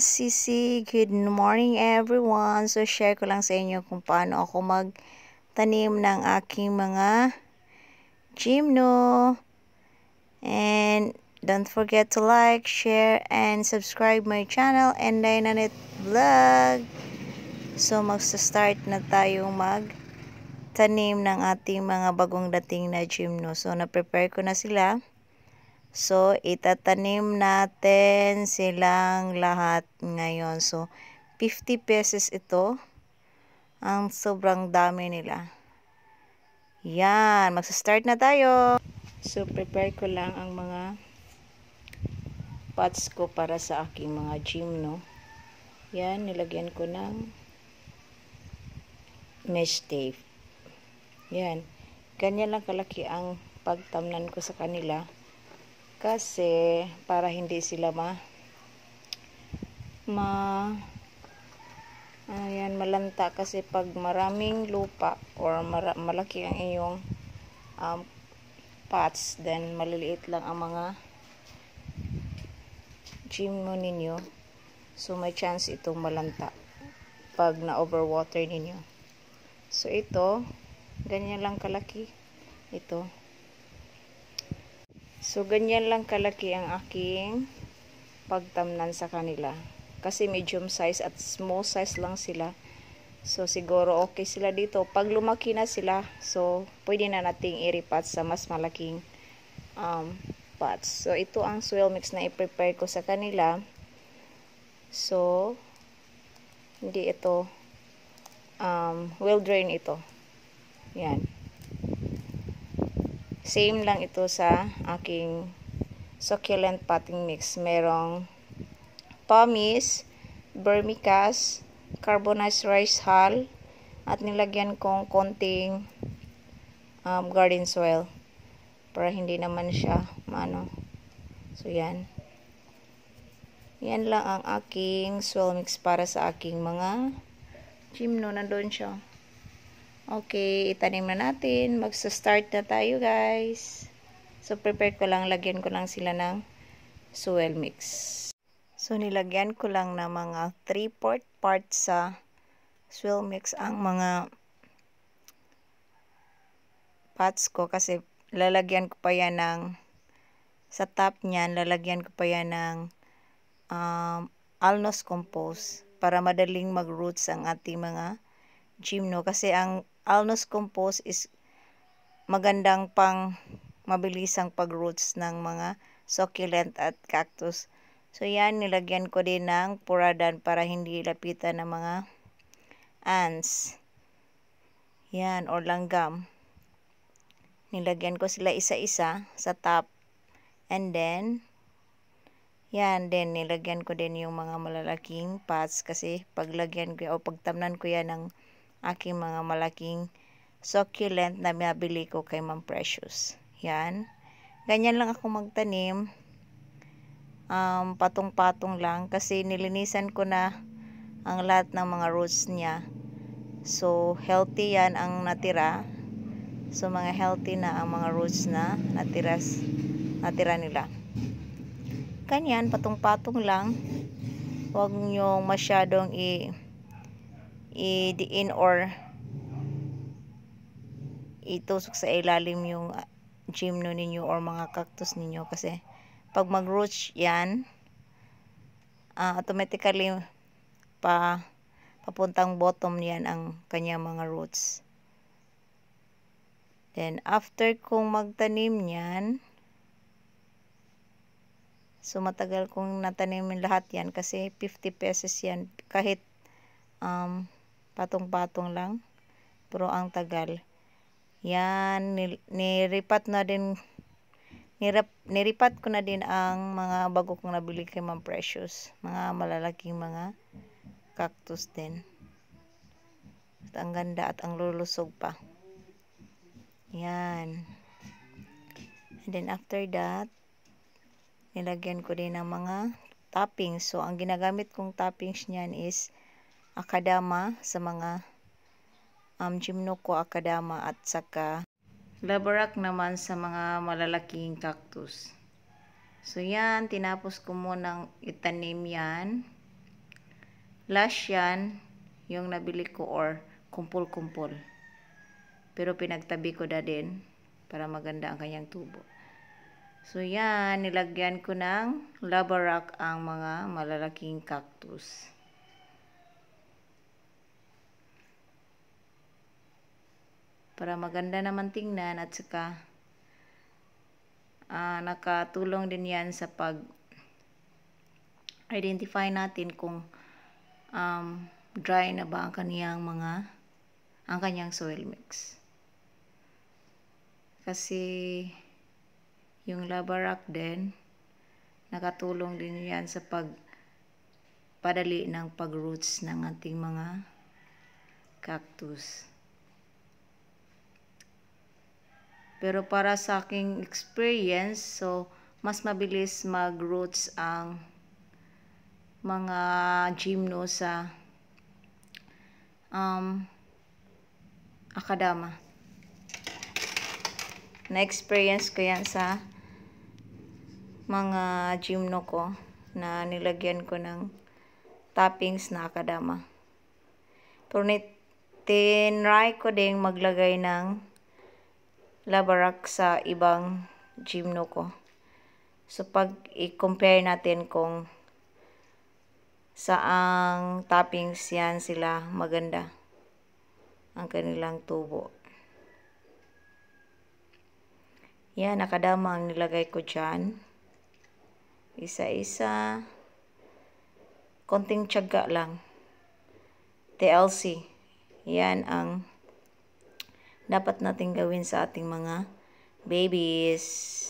Sisi. Good morning everyone. So share ko lang sa inyo kung paano ako magtanim ng aking mga gymno. And don't forget to like, share, and subscribe my channel and Dynanet Vlog. So magsa-start na tayong magtanim ng ating mga bagong dating na gymno. So na-prepare ko na sila. So, itatanim natin silang lahat ngayon. So, 50 pesos ito. Ang sobrang dami nila. Yan. Magsa-start na tayo. So, prepare ko lang ang mga pots ko para sa aking mga gymno. Yan. Nilagyan ko ng mesh tape. Yan. Ganyan lang kalaki ang pagtamnan ko sa kanila. Kasi para hindi sila malanta, kasi pag maraming lupa or malaki ang iyong pots, then maliliit lang ang mga gymno ninyo, so may chance itong malanta pag na-overwater ninyo. So ito, ganyan lang kalaki ito. So, ganyan lang kalaki ang aking pagtamnan sa kanila. Kasi medium size at small size lang sila. So, siguro okay sila dito. Pag lumaki na sila, so, pwede na nating i-repot sa mas malaking pots. So, ito ang soil mix na i-prepare ko sa kanila. So, hindi ito well drain ito. Yan. Same lang ito sa aking succulent potting mix. Merong pumice, vermicast, carbonized rice hull, at nilagyan kong konting garden soil para hindi naman siya So yan. Yan lang ang aking soil mix para sa aking mga gymno. Nandun siya. Okay, itanim na natin. Magsa-start na tayo, guys. So, prepare ko lang. Lagyan ko lang sila ng soil mix. So, nilagyan ko lang na mga 3/4 parts sa soil mix ang mga pots ko. Kasi, lalagyan ko pa yan sa top niyan, lalagyan ko pa yan ng alnos compost para madaling mag-roots ang ating mga gymno. Kasi, ang alnos compost is magandang pang mabilisang pag-roots ng mga succulent at cactus. So, yan, nilagyan ko din ng puradan para hindi lapitan ng mga ants. Yan, or langgam. Nilagyan ko sila isa-isa sa top. And then, yan, then nilagyan ko din yung mga malalaking pots kasi paglagyan ko o pagtamnan ko yan ng aking mga malaking succulent na mabili ko kay Ma'am Precious. Yan. Ganyan lang ako magtanim. Patong-patong lang kasi nilinisan ko na ang lahat ng mga roots niya. So, healthy yan ang natira. So, mga healthy na ang mga roots na natira nila. Ganyan, patong-patong lang. Huwag nyo masyadong i-diin or itusok sa ilalim yung gymno ninyo or mga cactus ninyo, kasi pag mag-roots yan, automatically papuntang bottom yan ang kanyang mga roots. Then after kong magtanim yan, so matagal kong natanim lahat yan kasi 50 pesos yan kahit patong-patong lang, pero ang tagal. Yan, niripat ko na din ang mga bago kong nabili kay Ma'am Precious. Mga malalaking mga cactus din. At ang ganda at ang lulusog pa. Yan. And then after that, nilagyan ko din ng mga toppings. So, ang ginagamit kong toppings niyan is akadama sa mga gymno ko, akadama, at saka labarak naman sa mga malalaking cactus. So yan, tinapos ko munang itanim yan. Lash yan, yung nabili ko or kumpul-kumpul. Pero pinagtabi ko na din para maganda ang kanyang tubo. So yan, nilagyan ko ng lava rock ang mga malalaking cactus. Para maganda naman tingnan at saka nakatulong din yan sa pag-identify natin kung dry na ba ang kanyang soil mix. Kasi yung lava rock din, nakatulong din yan sa pagpadali ng pag-roots ng ating mga cactus. Pero para sa aking experience, so mas mabilis mag-roots ang mga gymno sa akadama. Na-experience ko yan sa mga gymno ko na nilagyan ko ng toppings na akadama. Pero tinry ko ding maglagay ng lava rock sa ibang gymno ko. So pag i-compare natin kung saang toppings yan sila maganda ang kanilang tubo. Yan, akadama ang nilagay ko dyan. Isa-isa. Konting tiyaga lang. TLC. Yan ang dapat natin gawin sa ating mga babies.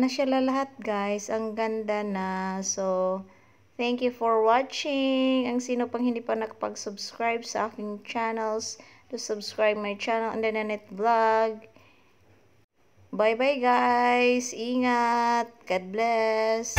na siya lahat guys. Ang ganda na. So, thank you for watching. Ang sino pang hindi pa nakapag-subscribe sa aking channels, to subscribe my channel and then Nanette Vlog. Bye-bye guys. Ingat. God bless.